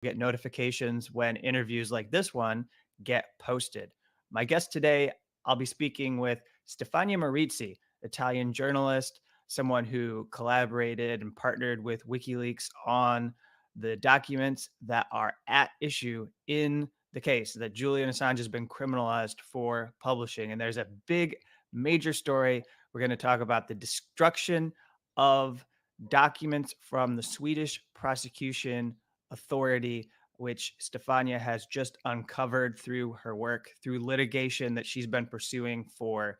get notifications when interviews like this one get posted. My guest today, I'll be speaking with Stefania Maurizi, Italian journalist, someone who collaborated and partnered with WikiLeaks on the documents that are at issue in the case that Julian Assange has been criminalized for publishing. And there's a big, major story. We're going to talk about the destruction of documents from the Swedish Prosecution Authority, which Stefania has just uncovered through her work, through litigation that she's been pursuing for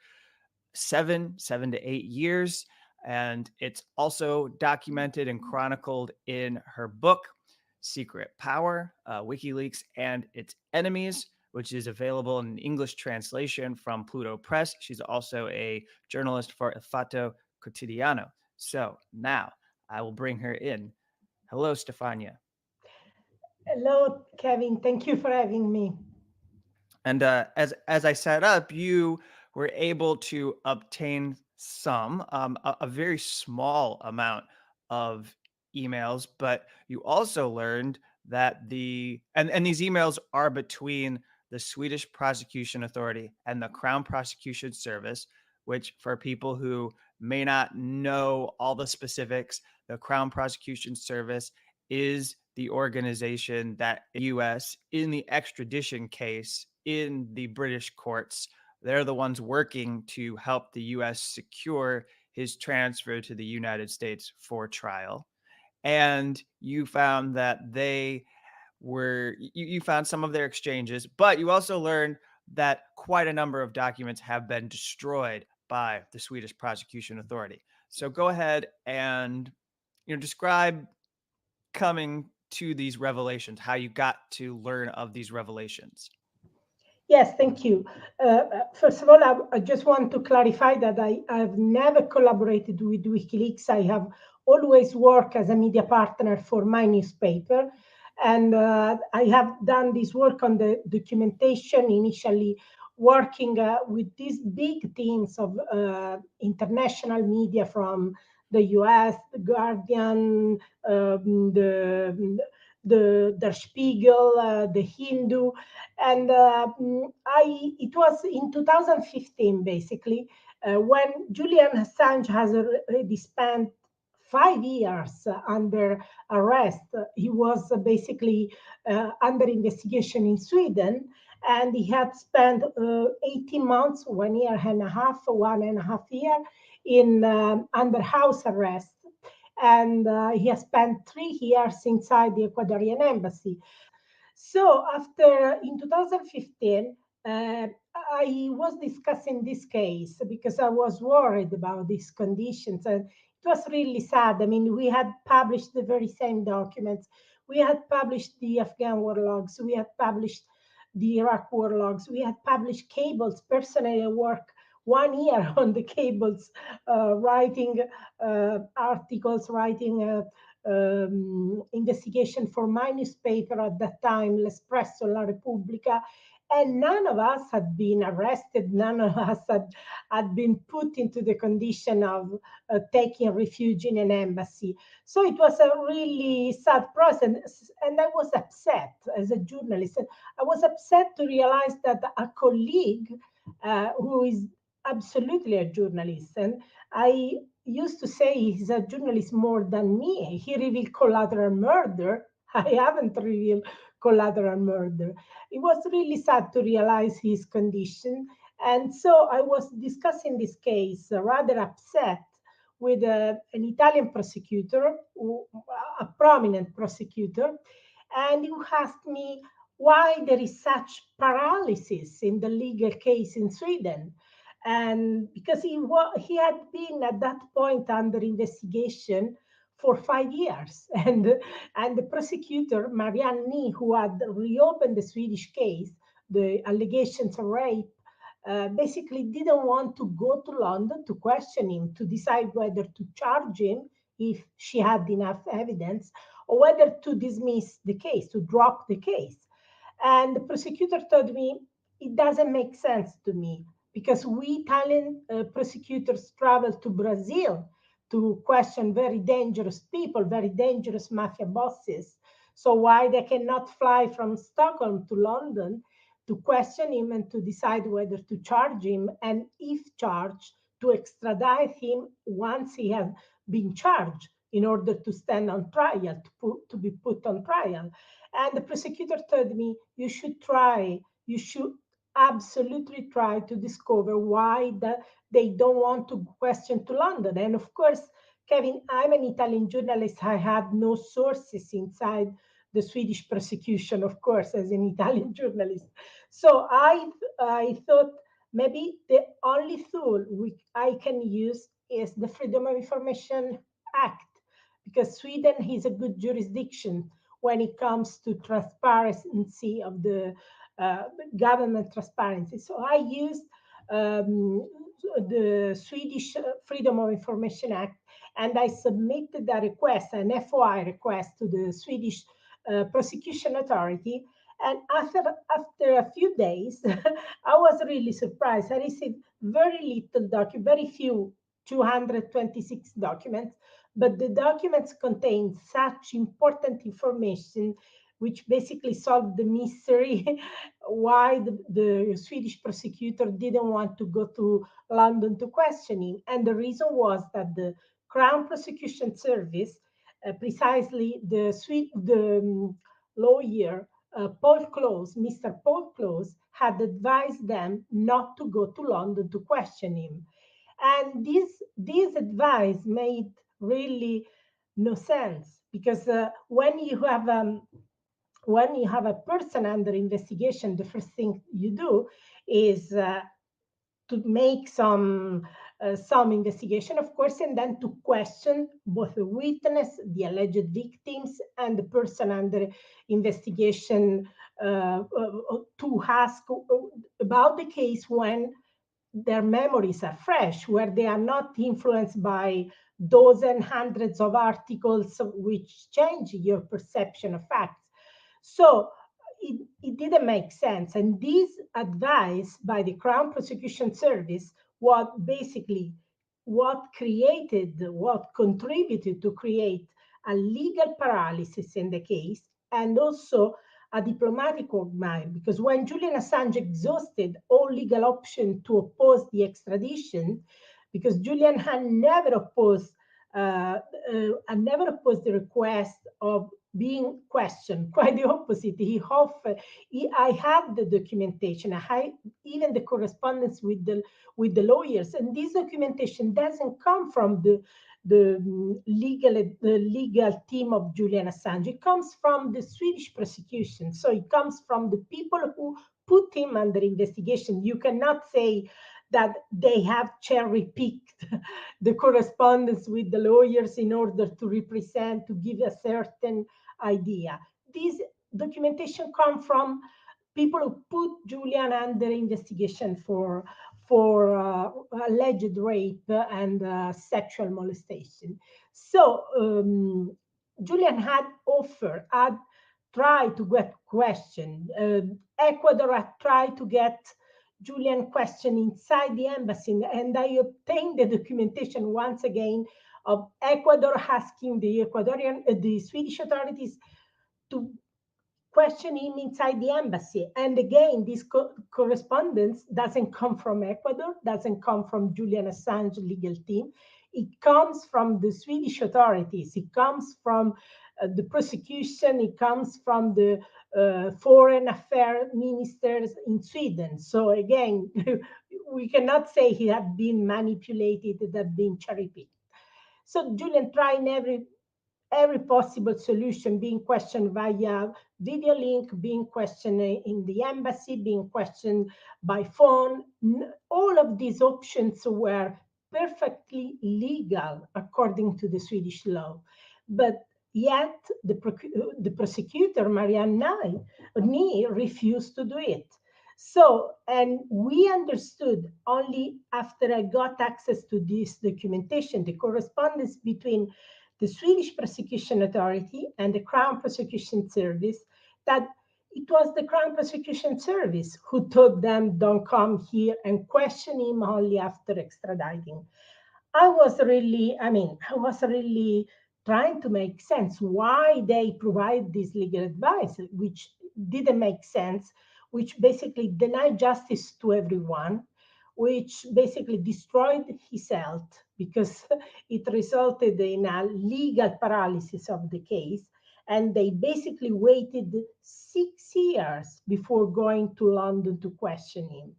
seven to 8 years. And it's also documented and chronicled in her book, Secret Power, WikiLeaks and Its Enemies, which is available in English translation from Pluto Press. She's also a journalist for Il Fatto Quotidiano. So now I will bring her in. Hello, Stefania. Hello, Kevin. Thank you for having me. And as I set up, you were able to obtain a very small amount of emails, but you also learned that and these emails are between the Swedish Prosecution Authority and the Crown Prosecution Service, which for people who may not know all the specifics, the Crown Prosecution Service is the organization that US in the extradition case in the British courts. They're the ones working to help the US secure his transfer to the United States for trial. And you found that you found some of their exchanges, but you also learned that quite a number of documents have been destroyed by the Swedish Prosecution Authority. So go ahead and describe coming to these revelations, how you got to learn of these revelations. Yes, thank you. First of all, I just want to clarify that I've never collaborated with WikiLeaks. I have always worked as a media partner for my newspaper. And I have done this work on the documentation, initially working with these big teams of international media from the US, the Guardian, the Der Spiegel, the Hindu, and it was in 2015 basically when Julian Assange has already spent 5 years under arrest. He was basically under investigation in Sweden, and he had spent 18 months, 1 year and a half, 1.5 years in under house arrest, and he has spent 3 years inside the Ecuadorian embassy. So after in 2015, I was discussing this case because I was worried about these conditions, and it was really sad. I mean, we had published the very same documents. We had published the Afghan war logs. We had published the Iraq war logs. We had published cables. Personally, I worked 1 year on the cables, writing articles, writing investigation for my newspaper at that time, L'Espresso, La Repubblica, and none of us had been arrested. None of us had been put into the condition of taking refuge in an embassy. So it was a really sad process, and I was upset as a journalist. I was upset to realize that a colleague who is absolutely a journalist, and I used to say he's a journalist more than me. He revealed collateral murder. I haven't revealed collateral murder. It was really sad to realize his condition. And so I was discussing this case, rather upset, with an Italian prosecutor, a prominent prosecutor, and he asked me why there is such paralysis in the legal case in Sweden. And because he had been at that point under investigation for 5 years, and the prosecutor Marianne Nee, who had reopened the Swedish case, the allegations of rape, basically didn't want to go to London to question him, to decide whether to charge him if she had enough evidence, or whether to dismiss the case, to drop the case. And the prosecutor told me, it doesn't make sense to me, because we Italian prosecutors travel to Brazil to question very dangerous people, very dangerous mafia bosses. So why they cannot fly from Stockholm to London to question him and to decide whether to charge him, and if charged, to extradite him once he has been charged in order to stand on trial, to be put on trial. And the prosecutor told me, you should absolutely try to discover why they don't want to question to London. And of course, Kevin, I'm an Italian journalist. I had no sources inside the Swedish prosecution, of course, as an Italian journalist. So I thought maybe the only tool I can use is the Freedom of Information Act, because Sweden is a good jurisdiction when it comes to transparency of the government transparency. So I used um, the Swedish Freedom of Information Act, and I submitted a request, an FOI request, to the Swedish Prosecution Authority. And after a few days, I was really surprised. I received very little document, very few, 226 documents, but the documents contain such important information which basically solved the mystery why the Swedish prosecutor didn't want to go to London to question him. And the reason was that the Crown Prosecution Service, precisely the lawyer Paul Close, Mr. Paul Close, had advised them not to go to London to question him. And this advice made really no sense, because when you have a person under investigation, the first thing you do is to make some investigation, of course, and then to question both the witness, the alleged victims, and the person under investigation, to ask about the case when their memories are fresh, where they are not influenced by dozens, hundreds of articles which change your perception of facts. So it didn't make sense. And this advice by the Crown Prosecution Service, what contributed to create a legal paralysis in the case, and also a diplomatic quagmire, because when Julian Assange exhausted all legal options to oppose the extradition, because Julian had never opposed the request of being questioned. Quite the opposite. I had the documentation. I had even the correspondence with the lawyers, and this documentation doesn't come from the legal team of Julian Assange. It comes from the Swedish prosecution. So it comes from the people who put him under investigation. You cannot say that they have cherry-picked the correspondence with the lawyers in order to give a certain idea. This documentation comes from people who put Julian under investigation for alleged rape and sexual molestation. So Julian had tried to get questioned. Ecuador had tried to get Julian questioned inside the embassy, and I obtained the documentation once again of Ecuador asking the Swedish authorities to question him inside the embassy. And again, this correspondence doesn't come from Ecuador, doesn't come from Julian Assange legal team. It comes from the Swedish authorities. It comes from the prosecution. It comes from the foreign affairs ministers in Sweden. So again, we cannot say he had been manipulated, it had been cherry-picked. So Julian tried every possible solution, being questioned via video link, being questioned in the embassy, being questioned by phone. All of these options were perfectly legal according to the Swedish law. But yet the prosecutor, Marianne Ny, refused to do it. So, and we understood only after I got access to this documentation, the correspondence between the Swedish Prosecution Authority and the Crown Prosecution Service, that it was the Crown Prosecution Service who told them, don't come here and question him only after extraditing. I was really trying to make sense why they provide this legal advice, which didn't make sense, which basically denied justice to everyone, which basically destroyed his health because it resulted in a legal paralysis of the case. And they basically waited 6 years before going to London to question him.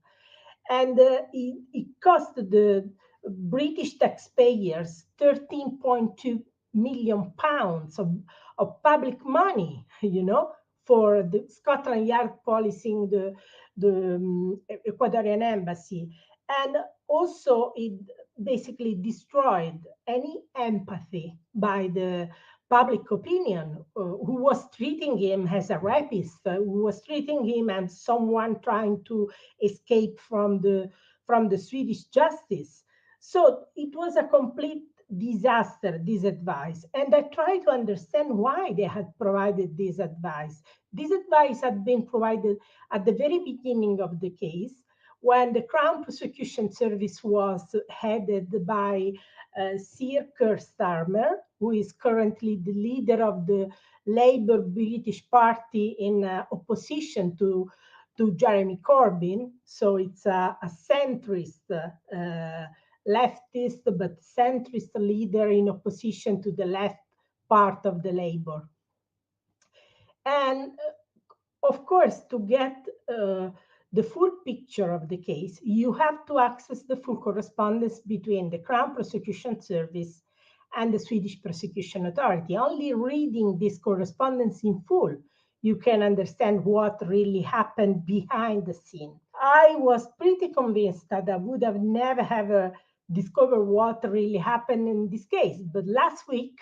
And it cost the British taxpayers 13.2 million pounds of public money, for the Scotland Yard policing the Ecuadorian embassy. And also it basically destroyed any empathy by the public opinion, who was treating him as a rapist, who was treating him as someone trying to escape from the Swedish justice. So it was a complete disaster, this advice. And I try to understand why they had provided this advice. This advice had been provided at the very beginning of the case, when the Crown Prosecution Service was headed by Sir Keir Starmer, who is currently the leader of the Labour British Party in opposition to Jeremy Corbyn. So it's a centrist, leftist, but centrist leader in opposition to the left part of the Labour. And of course, to get the full picture of the case, you have to access the full correspondence between the Crown Prosecution Service and the Swedish Prosecution Authority. Only reading this correspondence in full, you can understand what really happened behind the scene. I was pretty convinced that I would have never ever discovered what really happened in this case. But last week,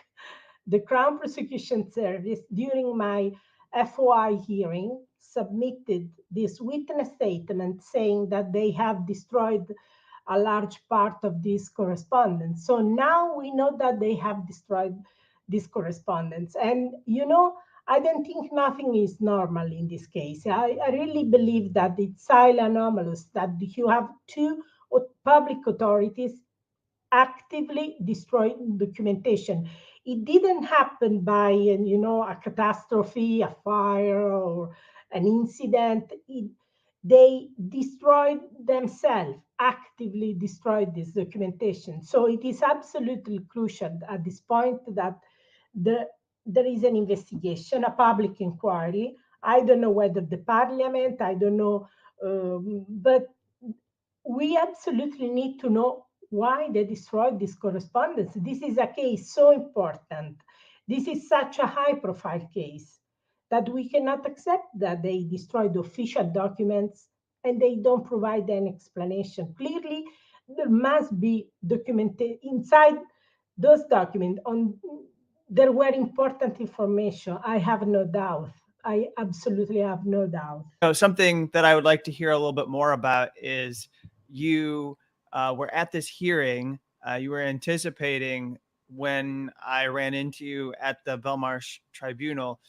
the Crown Prosecution Service, during my FOI hearing, submitted this witness statement saying that they have destroyed a large part of this correspondence. So now we know that they have destroyed this correspondence. And, I don't think nothing is normal in this case. I really believe that it's highly anomalous that you have two public authorities actively destroying documentation. It didn't happen by, a catastrophe, a fire, or an incident. They destroyed themselves, actively destroyed this documentation. So it is absolutely crucial at this point that there is an investigation, a public inquiry. I don't know whether the parliament, I don't know, but we absolutely need to know why they destroyed this correspondence. This is a case so important. This is such a high-profile case that we cannot accept that they destroyed official documents and they don't provide an explanation. Clearly, there must be documented inside those documents. There were important information. I have no doubt. I absolutely have no doubt. Something that I would like to hear a little bit more about is you were at this hearing. You were anticipating when I ran into you at the Belmarsh Tribunal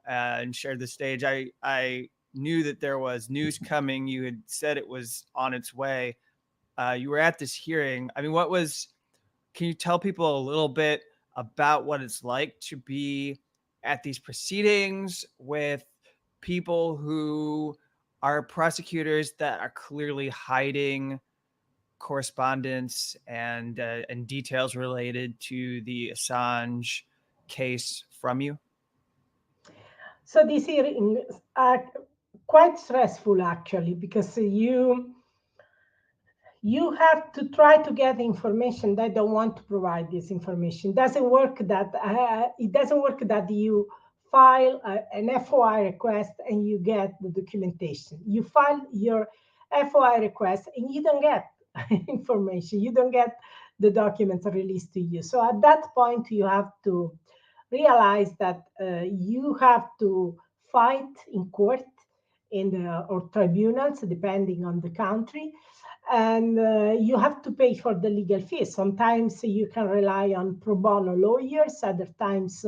and shared the stage. I knew that there was news coming. You had said it was on its way. You were at this hearing. I mean, can you tell people a little bit about what it's like to be at these proceedings with people who are prosecutors that are clearly hiding correspondence and details related to the Assange case from you? So these hearings are quite stressful, actually, because you have to try to get information. They don't want to provide this information. It doesn't work that you file an FOI request and you get the documentation. You file your FOI request and you don't get information. You don't get the documents released to you. So at that point, you have to realize that you have to fight in court or tribunals, depending on the country, and you have to pay for the legal fees. Sometimes you can rely on pro bono lawyers, other times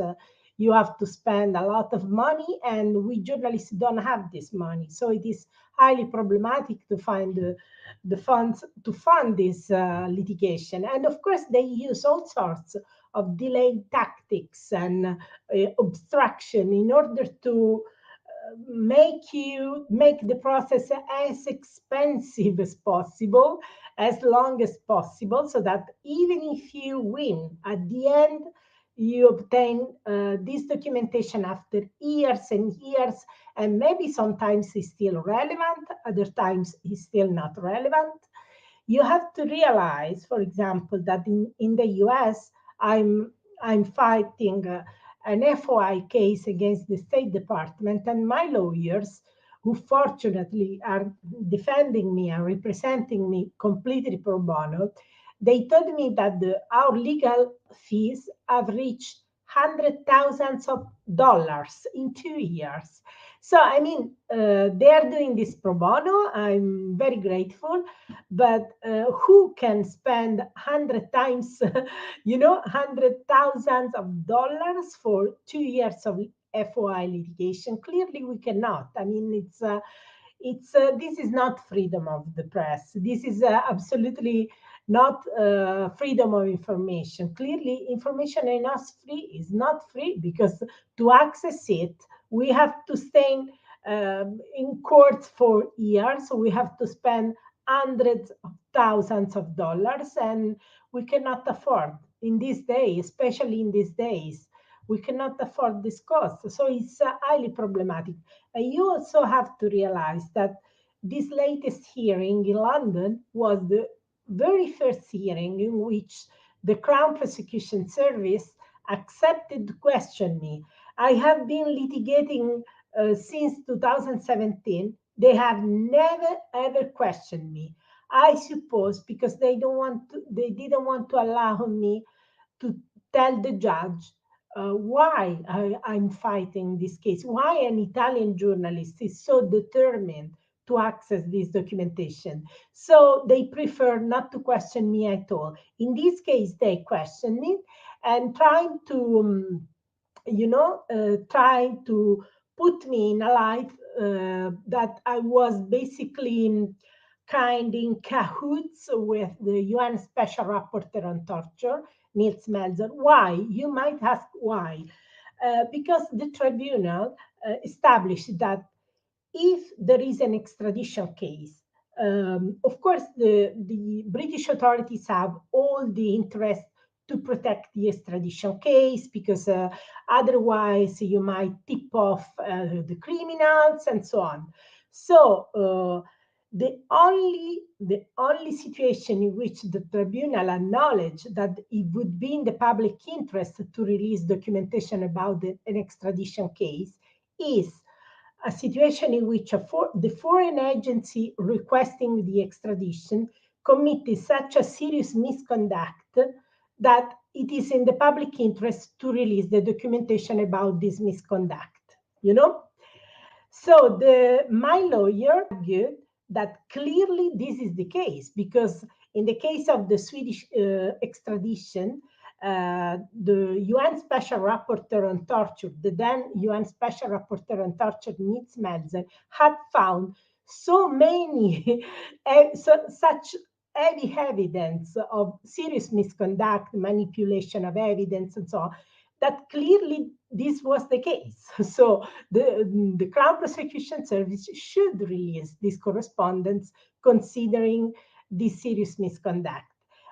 you have to spend a lot of money, and we journalists don't have this money. So it is highly problematic to find the funds to fund this litigation. And of course, they use all sorts of delay tactics and obstruction in order to make the process as expensive as possible, as long as possible, so that even if you win at the end, you obtain this documentation after years and years, and maybe sometimes it's still relevant, other times it's still not relevant. You have to realize, for example, that in the US, I'm fighting an FOI case against the State Department, and my lawyers, who fortunately are defending me and representing me completely pro bono, they told me that our legal fees have reached $100,000 in 2 years. So, I mean, they are doing this pro bono. I'm very grateful. But who can spend 100 times, $100,000 for 2 years of FOI litigation? Clearly, we cannot. I mean, this is not freedom of the press. This is absolutely not freedom of information. Clearly, information is not free, because to access it, we have to stay in court for years. So we have to spend hundreds of thousands of dollars, and we cannot afford in these days, especially in these days, we cannot afford this cost. So it's highly problematic. And you also have to realize that this latest hearing in London was the very first hearing in which the Crown Prosecution Service accepted to question me. I have been litigating since 2017. They have never ever questioned me. I suppose because they didn't want to allow me to tell the judge why I'm fighting this case, why an Italian journalist is so determined to access this documentation. So they prefer not to question me at all. In this case, they questioned me and trying to, trying to put me in a light that I was basically kind in cahoots with the UN Special Rapporteur on Torture, Nils Melzer. Why? You might ask why. Because the tribunal established that if there is an extradition case, of course, the British authorities have all the interest to protect the extradition case, because otherwise you might tip off the criminals and so on. So the only situation in which the tribunal acknowledged that it would be in the public interest to release documentation about an extradition case is a situation in which the foreign agency requesting the extradition committed such a serious misconduct that it is in the public interest to release the documentation about this misconduct, So my lawyer argued that clearly this is the case, because in the case of the Swedish extradition, the UN Special Rapporteur on Torture, the then UN Special Rapporteur on Torture, Nils Melzer, had found so many, such heavy evidence of serious misconduct, manipulation of evidence, and so on, that clearly this was the case. So the Crown Prosecution Service should release this correspondence considering this serious misconduct.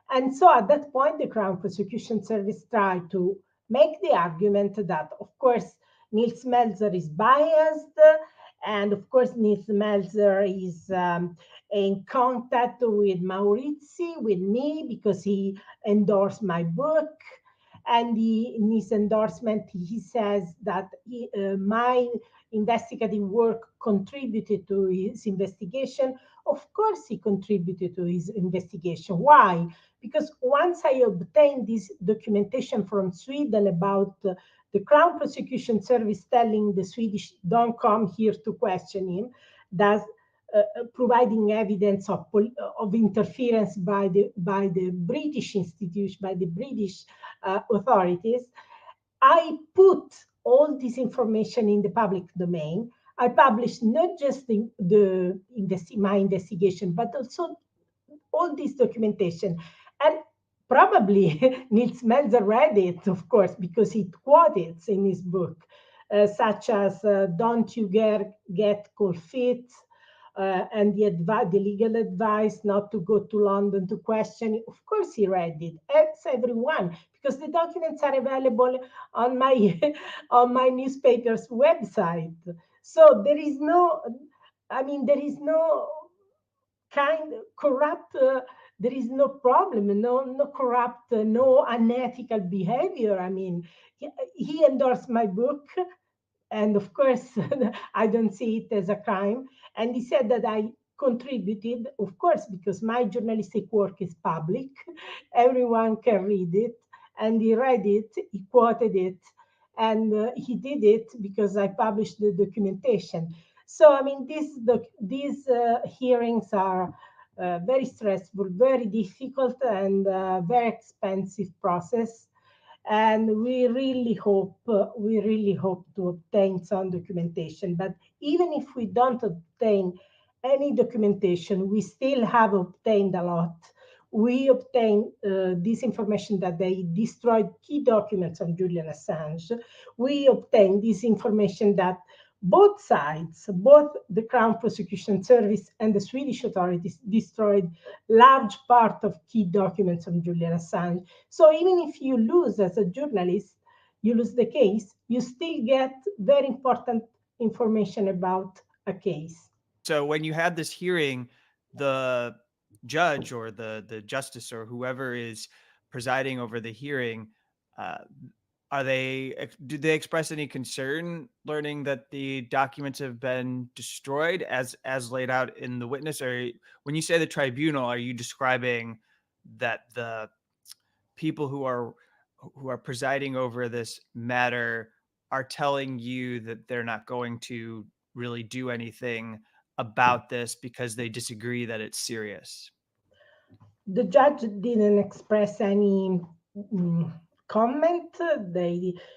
And so at that point, the Crown Prosecution Service tried to make the argument that, of course, Nils Melzer is biased, and of course, Nils Melzer is in contact with Maurizi, with me, because he endorsed my book. And in his endorsement, he says that my investigative work contributed to his investigation. Of course, he contributed to his investigation. Why? Because once I obtained this documentation from Sweden about the Crown Prosecution Service telling the Swedish, don't come here to question him, thus providing evidence of interference by the British institution, by the British authorities, I put all this information in the public domain. I published not just my investigation, but also all this documentation. And probably Nils Melzer read it, of course, because he quoted it in his book, such as "Don't you get cold feet," and the legal advice not to go to London to question. Of course, he read it, as everyone, because the documents are available on my on my newspaper's website. So there is no, I mean, there is no kind corrupt. There is no problem, no corrupt, no unethical behavior. I mean, he endorsed my book, and of course I don't see it as a crime. And he said that I contributed, of course, because my journalistic work is public. Everyone can read it, and he read it, he quoted it, and he did it because I published the documentation. So I mean, these hearings are very stressful, very difficult, and very expensive process. And we really hope to obtain some documentation. But even if we don't obtain any documentation, we still have obtained a lot. We obtained this information that they destroyed key documents on Julian Assange. We obtained this information that both sides, both the Crown Prosecution Service and the Swedish authorities, destroyed large part of key documents on Julian Assange. So even if you lose as a journalist, you lose the case, you still get very important information about a case. So when you had this hearing, the judge or the justice or whoever is presiding over the hearing, uh, did they express any concern learning that the documents have been destroyed as laid out in the witness? Or when you say the tribunal, are you describing that the people who are presiding over this matter are telling you that they're not going to really do anything about this because they disagree that it's serious? The judge didn't express any comment.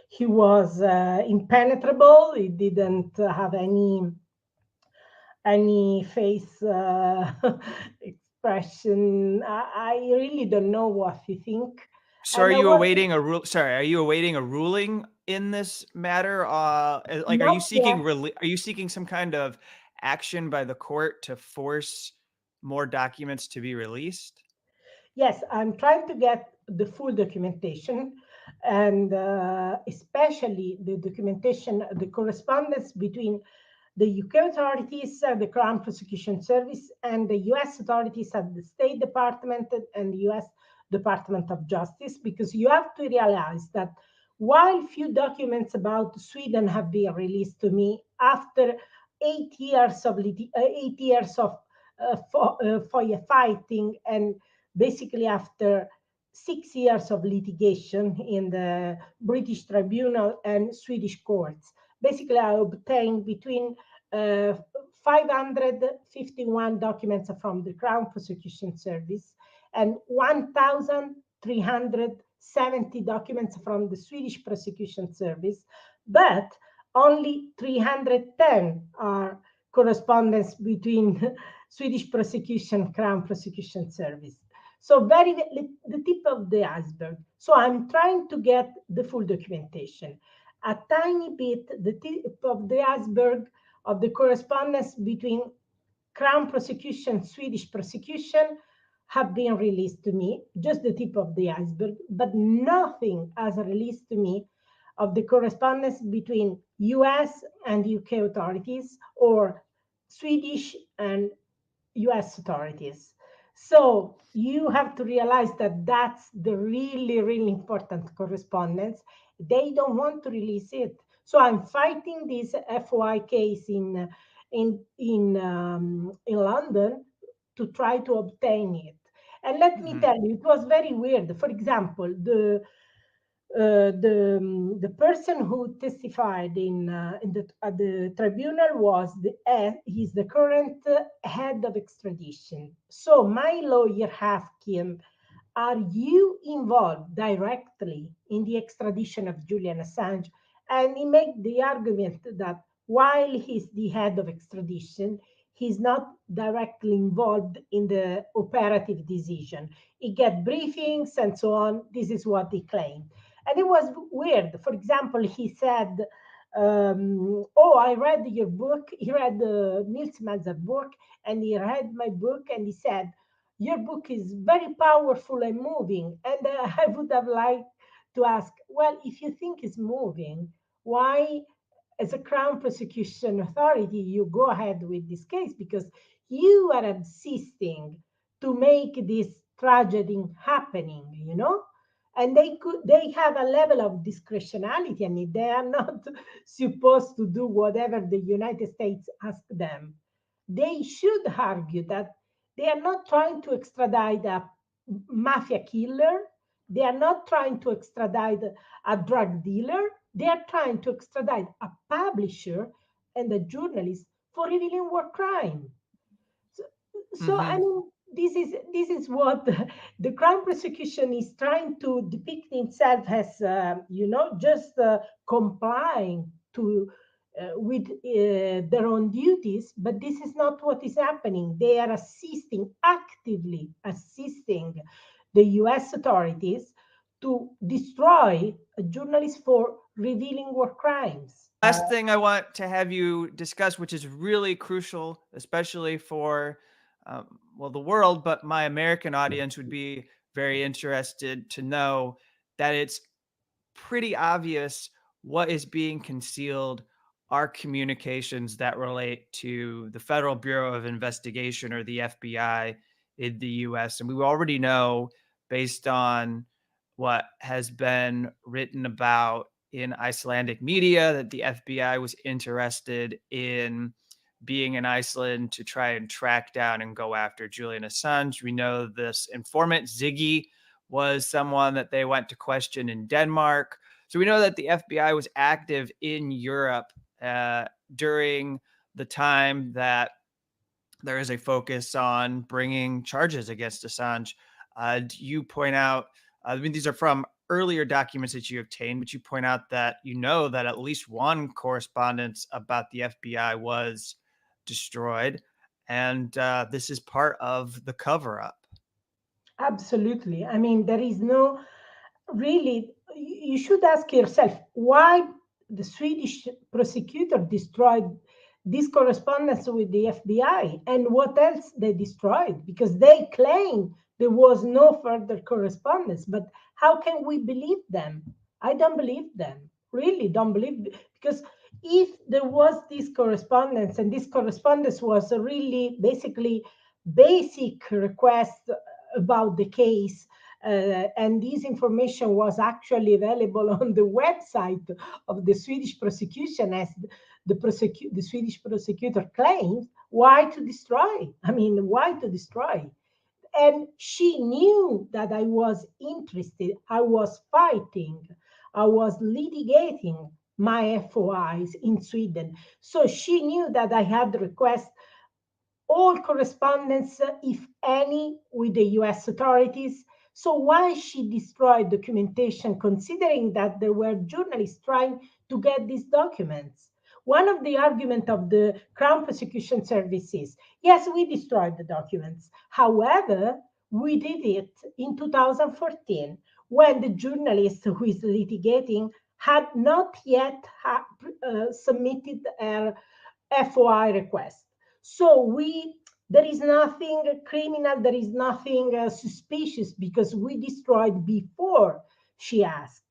He was impenetrable. He didn't have any face expression. I really don't know what he think. So And are I you was awaiting a rule? Sorry, are you awaiting a ruling in this matter? Like, not yet. are you seeking some kind of action by the court to force more documents to be released? Yes, I'm trying to get the full documentation, and especially the documentation, the correspondence between the UK authorities, the Crown Prosecution Service, and the US authorities at the State Department and the US Department of Justice, because you have to realize that while few documents about Sweden have been released to me after 8 years of fighting, and basically after 6 years of litigation in the British tribunal and Swedish courts. Basically, I obtained between 551 documents from the Crown Prosecution Service and 1,370 documents from the Swedish Prosecution Service, but only 310 are correspondence between Swedish Prosecution, Crown Prosecution Service. So the tip of the iceberg. So I'm trying to get the full documentation. A tiny bit, the tip of the iceberg of the correspondence between Crown Prosecution, Swedish Prosecution have been released to me, just the tip of the iceberg, but nothing has released to me of the correspondence between US and UK authorities or Swedish and US authorities. So you have to realize that that's the really, really important correspondence. They don't want to release it. So I'm fighting this FOI case in London to try to obtain it. And let me Mhm. tell you, it was very weird. For example, the person who testified at the tribunal was he's the current head of extradition. So my lawyer asked him, "Are you involved directly in the extradition of Julian Assange?" And he made the argument that while he's the head of extradition, he's not directly involved in the operative decision. He get briefings and so on. This is what he claimed. And it was weird. For example, he said, oh, I read your book. He read Nils Mazer's book, and he read my book, and he said, your book is very powerful and moving. And I would have liked to ask, well, if you think it's moving, why, as a Crown Prosecution Authority, you go ahead with this case? Because you are insisting to make this tragedy happening, and they have a level of discretionality. I mean, they are not supposed to do whatever the United States asks them. They should argue that they are not trying to extradite a mafia killer. They are not trying to extradite a drug dealer. They are trying to extradite a publisher and a journalist for revealing war crime. So I mean, this is what the Crown Prosecution is trying to depict itself as, just complying to with their own duties, but this is not what is happening. They are actively assisting the U.S. authorities to destroy journalists for revealing war crimes. Last thing I want to have you discuss, which is really crucial, especially for the world, but my American audience would be very interested to know that it's pretty obvious what is being concealed are communications that relate to the Federal Bureau of Investigation, or the FBI, in the US. And we already know, based on what has been written about in Icelandic media, that the FBI was interested in being in Iceland to try and track down and go after Julian Assange. We know this informant, Ziggy, was someone that they went to question in Denmark. So we know that the FBI was active in Europe during the time that there is a focus on bringing charges against Assange. You point out, I mean, these are from earlier documents that you obtained, but you point out that that at least one correspondence about the FBI was destroyed, and this is part of the cover-up. Absolutely. I mean, there is no really, you should ask yourself why the Swedish prosecutor destroyed this correspondence with the FBI and what else they destroyed, because they claim there was no further correspondence. But how can we believe them? I don't believe them. Really don't believe, because if there was this correspondence, and this correspondence was a really basically basic request about the case, and this information was actually available on the website of the Swedish prosecution, as the Swedish prosecutor claims, why to destroy? I mean, why to destroy? And she knew that I was interested, I was fighting, I was litigating my FOIs in Sweden. So she knew that I had requested all correspondence, if any, with the US authorities. So why she destroyed documentation, considering that there were journalists trying to get these documents? One of the arguments of the Crown Prosecution Service is, yes, we destroyed the documents. However, we did it in 2014, when the journalist who is litigating had not yet submitted a FOI request. So there is nothing criminal, there is nothing suspicious, because we destroyed before she asked.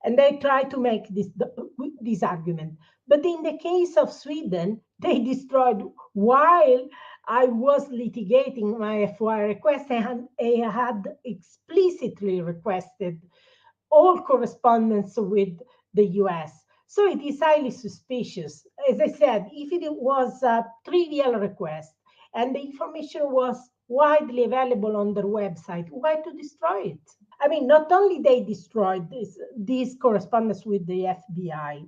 And they try to make this argument. But in the case of Sweden, they destroyed while I was litigating my FOI request, and I had explicitly requested all correspondence with the US. So it is highly suspicious. As I said, if it was a trivial request and the information was widely available on their website, why to destroy it? I mean, not only they destroyed this correspondence with the FBI,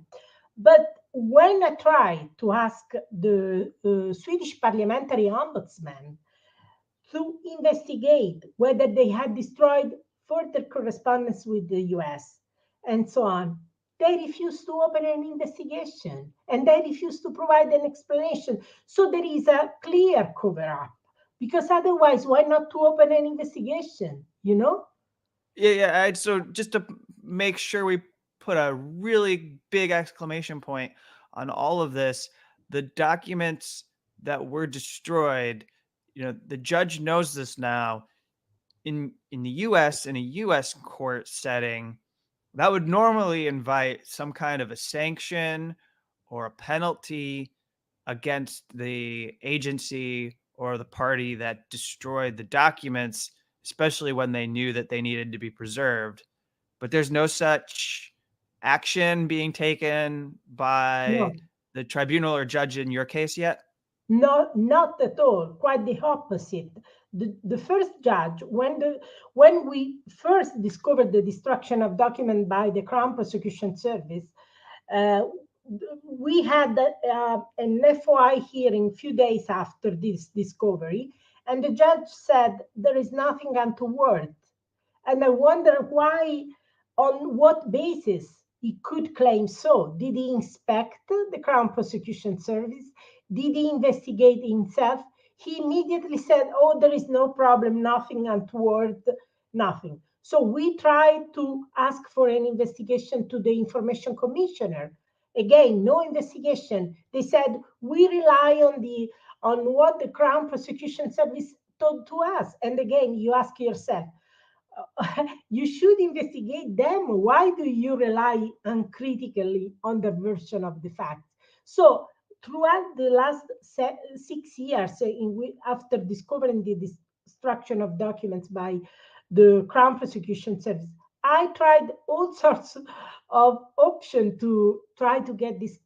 but when I tried to ask the Swedish parliamentary ombudsman to investigate whether they had destroyed further correspondence with the US and so on, they refuse to open an investigation and they refuse to provide an explanation. So there is a clear cover up, because otherwise, why not to open an investigation? You know? Yeah. So just to make sure we put a really big exclamation point on all of this, the documents that were destroyed, the judge knows this now. In the US, in a US court setting, that would normally invite some kind of a sanction or a penalty against the agency or the party that destroyed the documents, especially when they knew that they needed to be preserved. But there's no such action being taken by No. the tribunal or judge in your case yet? No, not at all. Quite the opposite. The first judge, when we first discovered the destruction of document by the Crown Prosecution Service, uh, we had an FOI hearing few days after this discovery, and the judge said there is nothing untoward. And I wonder why, on what basis he could claim so. Did he inspect the Crown Prosecution Service? Did he investigate himself? He immediately said, oh, there is no problem, nothing untoward, nothing. So we tried to ask for an investigation to the Information Commissioner. Again, no investigation. They said, we rely on what the Crown Prosecution Service told to us. And again, you ask yourself, you should investigate them. Why do you rely uncritically on the version of the facts? So, throughout the last 6 years, after discovering the destruction of documents by the Crown Prosecution Service, I tried all sorts of options to try to get this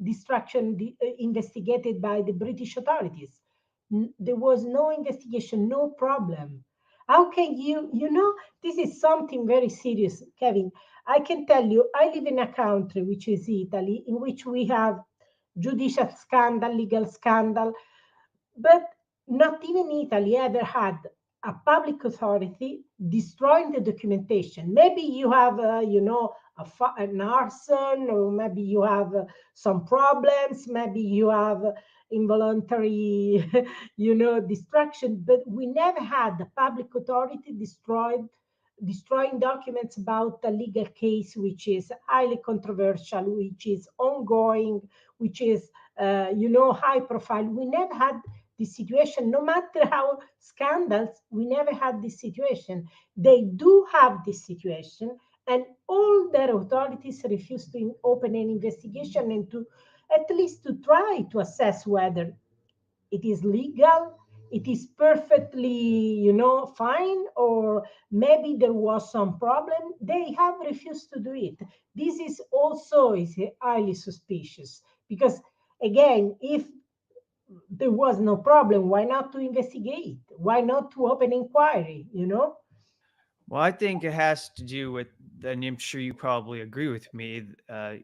destruction investigated by the British authorities. There was no investigation, no problem. How can this is something very serious, Kevin. I can tell you, I live in a country, which is Italy, in which we have judicial scandal, legal scandal, but not even Italy ever had a public authority destroying the documentation. Maybe you have, an arson, or maybe you have some problems, maybe you have involuntary, destruction, but we never had the public authority destroying documents about a legal case which is highly controversial, which is ongoing, which is, high profile. We never had this situation. No matter how scandals, we never had this situation. They do have this situation, and all their authorities refuse to open an investigation and to at least to try to assess whether it is legal, it is perfectly, fine, or maybe there was some problem. They have refused to do it. This is also is highly suspicious, because again, if there was no problem, why not to investigate? Why not to open inquiry, Well, I think it has to do with, and I'm sure you probably agree with me,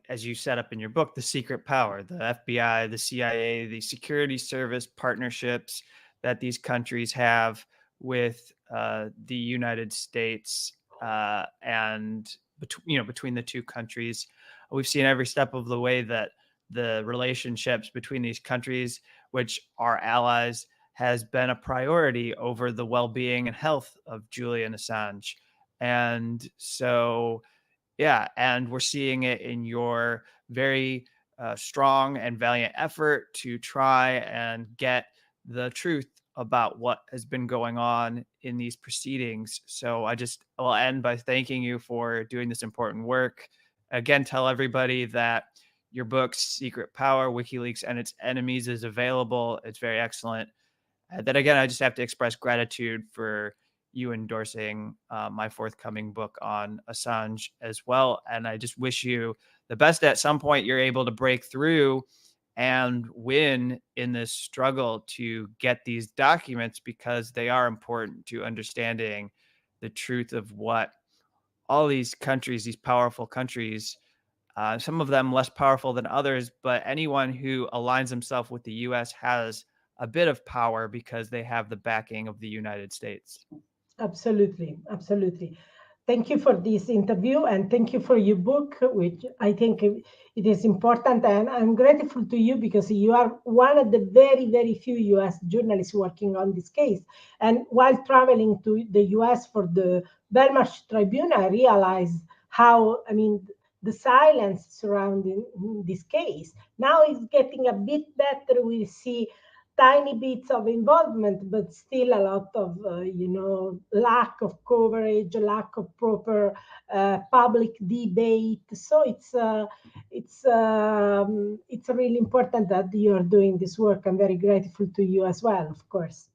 as you set up in your book, the secret power, the FBI, the CIA, the security service partnerships that these countries have with the United States, and between the two countries. We've seen every step of the way that the relationships between these countries, which are allies, has been a priority over the well-being and health of Julian Assange. And so, yeah, and we're seeing it in your very strong and valiant effort to try and get the truth about what has been going on in these proceedings. So I just will end by thanking you for doing this important work. Again, tell everybody that your book, Secret Power, WikiLeaks and Its Enemies, is available. It's very excellent. Then again, I just have to express gratitude for you endorsing my forthcoming book on Assange as well. And I just wish you the best. At some point, you're able to break through and win in this struggle to get these documents, because they are important to understanding the truth of what all these countries, these powerful countries, some of them less powerful than others, but anyone who aligns himself with the US has a bit of power because they have the backing of the United States. Absolutely, absolutely. Thank you for this interview, and thank you for your book, which I think it is important. And I'm grateful to you because you are one of the very, very few US journalists working on this case. And while traveling to the US for the Belmarsh Tribunal, I realized how, I mean, the silence surrounding this case. Now it's getting a bit better. We see tiny bits of involvement, but still a lot of lack of coverage, lack of proper public debate. So it's really important that you are doing this work. I'm very grateful to you as well, of course.